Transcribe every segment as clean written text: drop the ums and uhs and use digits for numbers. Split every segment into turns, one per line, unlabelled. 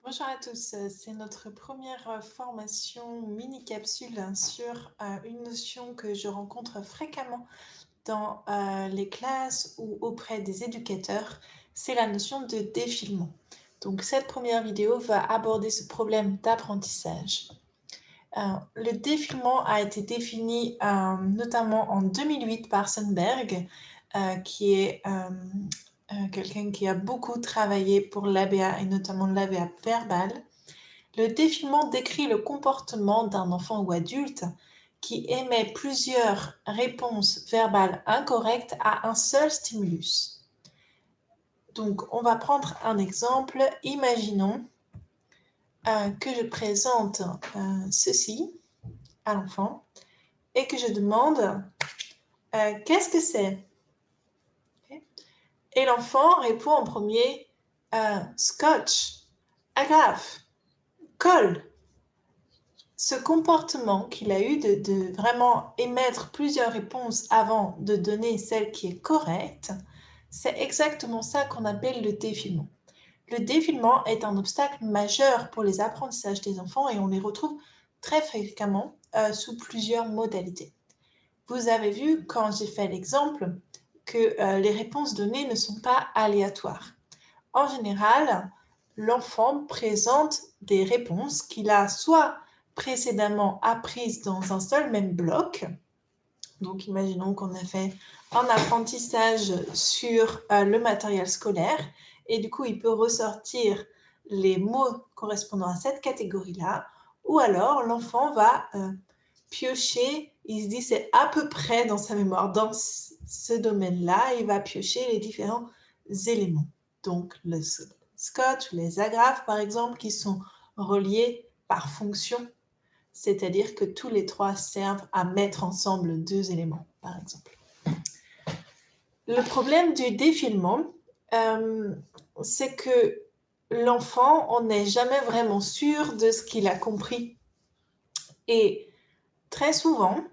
Bonjour à tous, c'est notre première formation mini-capsule sur une notion que je rencontre fréquemment dans les classes ou auprès des éducateurs, c'est la notion de défilement. Donc cette première vidéo va aborder ce problème d'apprentissage. Le défilement a été défini notamment en 2008 par Sundberg, qui est quelqu'un qui a beaucoup travaillé pour l'ABA et notamment l'ABA verbal. Le défilement décrit le comportement d'un enfant ou adulte qui émet plusieurs réponses verbales incorrectes à un seul stimulus. Donc, on va prendre un exemple. Imaginons que je présente ceci à l'enfant et que je demande qu'est-ce que c'est? Okay. Et l'enfant répond en premier scotch, agrafe, colle. Ce comportement qu'il a eu de vraiment émettre plusieurs réponses avant de donner celle qui est correcte, c'est exactement ça qu'on appelle le défilement. Le défilement est un obstacle majeur pour les apprentissages des enfants et on les retrouve très fréquemment sous plusieurs modalités. Vous avez vu quand j'ai fait l'exemple que les réponses données ne sont pas aléatoires. En général, l'enfant présente des réponses qu'il a soit précédemment apprises dans un seul même bloc. Donc, imaginons qu'on a fait un apprentissage sur le matériel scolaire et du coup, il peut ressortir les mots correspondant à cette catégorie-là. Ou alors, l'enfant va piocher, il se dit c'est à peu près dans sa mémoire, dans ce domaine-là, il va piocher les différents éléments. Donc, le scotch ou les agrafes, par exemple, qui sont reliés par fonction, c'est-à-dire que tous les trois servent à mettre ensemble deux éléments, par exemple. Le problème du défilement, c'est que l'enfant, on n'est jamais vraiment sûr de ce qu'il a compris. Et très souvent,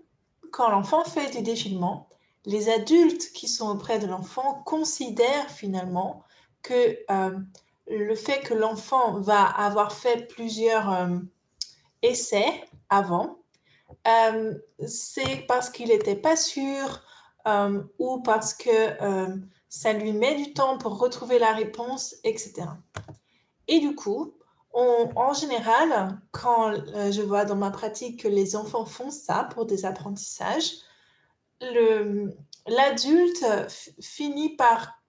quand l'enfant fait du défilement, les adultes qui sont auprès de l'enfant considèrent finalement que le fait que l'enfant va avoir fait plusieurs essais avant, c'est parce qu'il n'était pas sûr ou parce que ça lui met du temps pour retrouver la réponse, etc. Et du coup, en général, quand je vois dans ma pratique que les enfants font ça pour des apprentissages, l'adulte finit par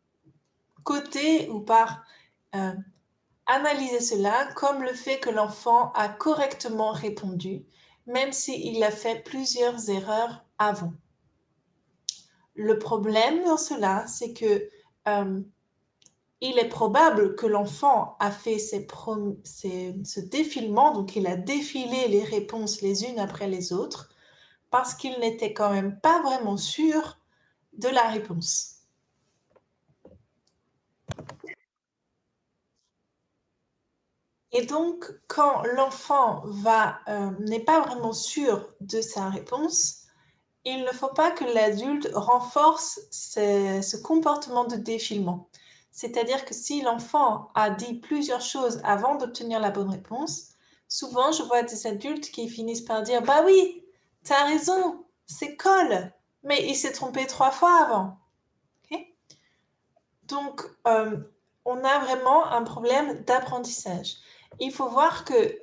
coter ou par analyser cela comme le fait que l'enfant a correctement répondu, même s'il a fait plusieurs erreurs avant. Le problème dans cela, c'est que il est probable que l'enfant a fait ce défilement, donc il a défilé les réponses les unes après les autres, parce qu'il n'était quand même pas vraiment sûr de la réponse. Et donc, quand l'enfant n'est pas vraiment sûr de sa réponse, il ne faut pas que l'adulte renforce ce comportement de défilement. C'est-à-dire que si l'enfant a dit plusieurs choses avant d'obtenir la bonne réponse, souvent je vois des adultes qui finissent par dire « Bah oui, t'as raison, c'est colle, mais il s'est trompé 3 fois avant. » Okay. Donc, on a vraiment un problème d'apprentissage. Il faut voir que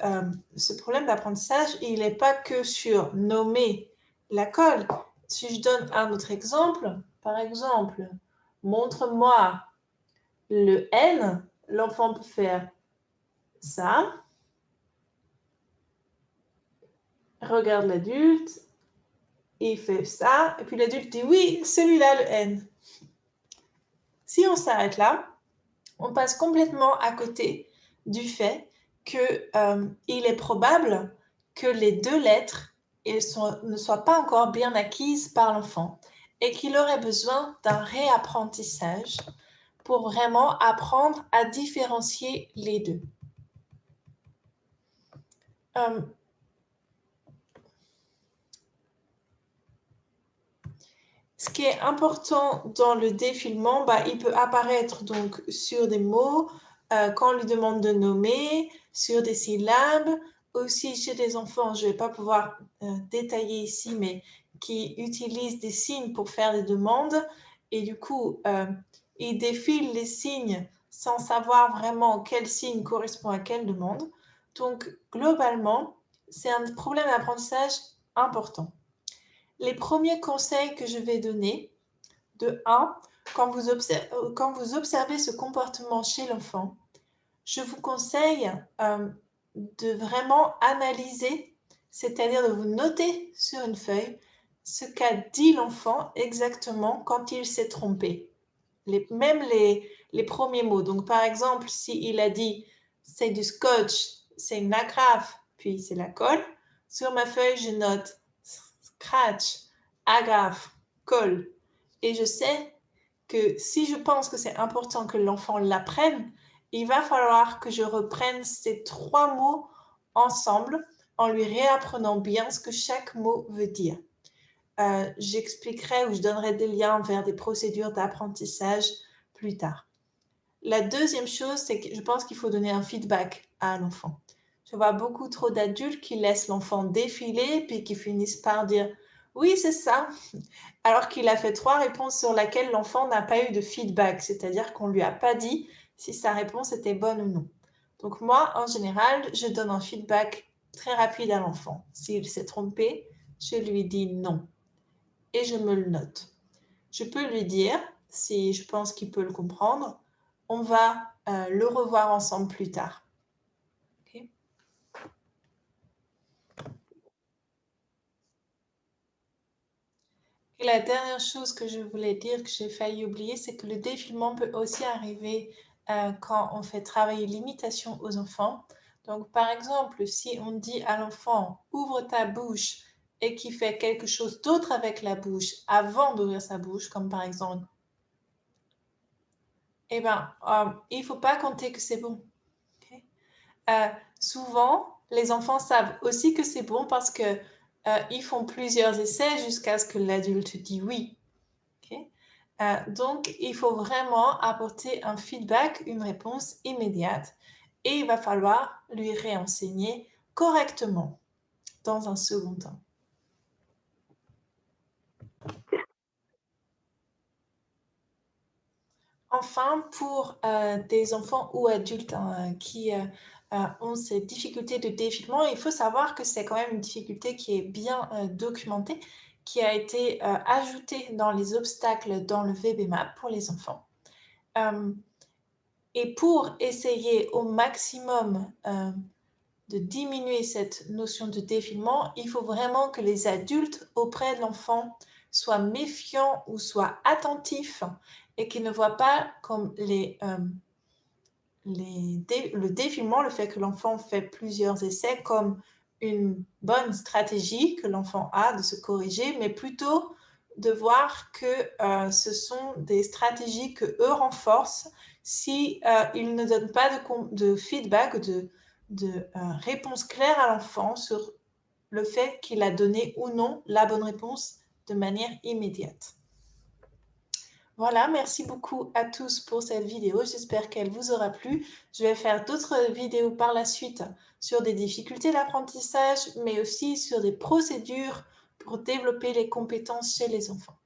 ce problème d'apprentissage, il n'est pas que sur nommer la colle. Si je donne un autre exemple, par exemple, montre-moi le N, l'enfant peut faire ça, regarde l'adulte, il fait ça, et puis l'adulte dit oui, celui-là, le N. Si on s'arrête là, on passe complètement à côté du fait qu'il est probable que les deux lettres ne soient pas encore bien acquises par l'enfant et qu'il aurait besoin d'un réapprentissage pour vraiment apprendre à différencier les deux. ce qui est important dans le défilement, il peut apparaître donc sur des mots, quand on lui demande de nommer, sur des syllabes, aussi chez des enfants, je ne vais pas pouvoir détailler ici, mais qui utilisent des signes pour faire des demandes. Et du coup, ils défilent les signes sans savoir vraiment quel signe correspond à quelle demande. Donc, globalement, c'est un problème d'apprentissage important. Les premiers conseils que je vais donner, de 1, quand vous observez ce comportement chez l'enfant, je vous conseille de vraiment analyser, c'est-à-dire de vous noter sur une feuille ce qu'a dit l'enfant exactement quand il s'est trompé. Même les premiers mots. Donc, par exemple, s'il a dit « c'est du scotch », c'est une agrafe, puis c'est la colle, sur ma feuille, je note « scratch », agrafe, colle. Et je sais que si je pense que c'est important que l'enfant l'apprenne, il va falloir que je reprenne ces 3 mots ensemble en lui réapprenant bien ce que chaque mot veut dire. J'expliquerai ou je donnerai des liens vers des procédures d'apprentissage plus tard. La deuxième chose, c'est que je pense qu'il faut donner un feedback à l'enfant. Je vois beaucoup trop d'adultes qui laissent l'enfant défiler puis qui finissent par dire « oui, c'est ça », alors qu'il a fait 3 réponses sur lesquelles l'enfant n'a pas eu de feedback, c'est-à-dire qu'on ne lui a pas dit si sa réponse était bonne ou non. Donc moi, en général, je donne un feedback très rapide à l'enfant. S'il s'est trompé, je lui dis non et je me le note. Je peux lui dire, si je pense qu'il peut le comprendre, on va le revoir ensemble plus tard. Okay. Et la dernière chose que je voulais dire, que j'ai failli oublier, c'est que le défilement peut aussi arriver quand on fait travailler l'imitation aux enfants. Donc, par exemple, si on dit à l'enfant « ouvre ta bouche » et qu'il fait quelque chose d'autre avec la bouche avant d'ouvrir sa bouche, comme par exemple il ne faut pas compter que c'est bon. Okay. Souvent, les enfants savent aussi que c'est bon parce qu'ils font plusieurs essais jusqu'à ce que l'adulte dise oui. Okay. Donc, il faut vraiment apporter un feedback, une réponse immédiate et il va falloir lui réenseigner correctement dans un second temps. Enfin, pour des enfants ou adultes qui ont ces difficultés de défilement, il faut savoir que c'est quand même une difficulté qui est bien documentée, qui a été ajoutée dans les obstacles dans le VB-MAPP pour les enfants. Et pour essayer au maximum de diminuer cette notion de défilement, il faut vraiment que les adultes auprès de l'enfant soient méfiants ou soient attentifs et qu'ils ne voient pas comme le défilement, le fait que l'enfant fait plusieurs essais, comme une bonne stratégie que l'enfant a de se corriger, mais plutôt de voir que ce sont des stratégies que eux renforcent si ils ne donnent pas de feedback, de réponse claire à l'enfant sur le fait qu'il a donné ou non la bonne réponse de manière immédiate. Voilà, merci beaucoup à tous pour cette vidéo. J'espère qu'elle vous aura plu. Je vais faire d'autres vidéos par la suite sur des difficultés d'apprentissage, mais aussi sur des procédures pour développer les compétences chez les enfants.